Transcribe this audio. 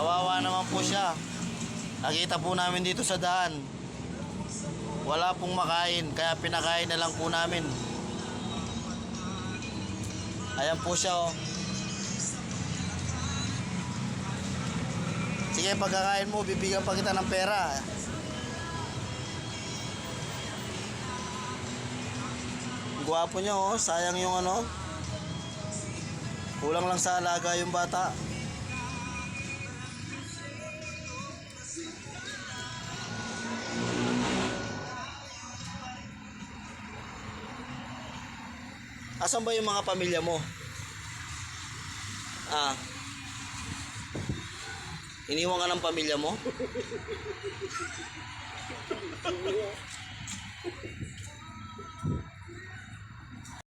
Kawawa naman po siya. Nakita po namin dito sa daan. Wala pong makain, kaya pinakain na lang po namin. Ayan po siya, oh. Sige, pagkakain mo, bibigyan pa kita ng pera. Gwapo niya, oh. Sayang yung ano. Kulang lang sa alaga yung bata. Asan ba yung mga pamilya mo? Iniwan ka ng pamilya mo?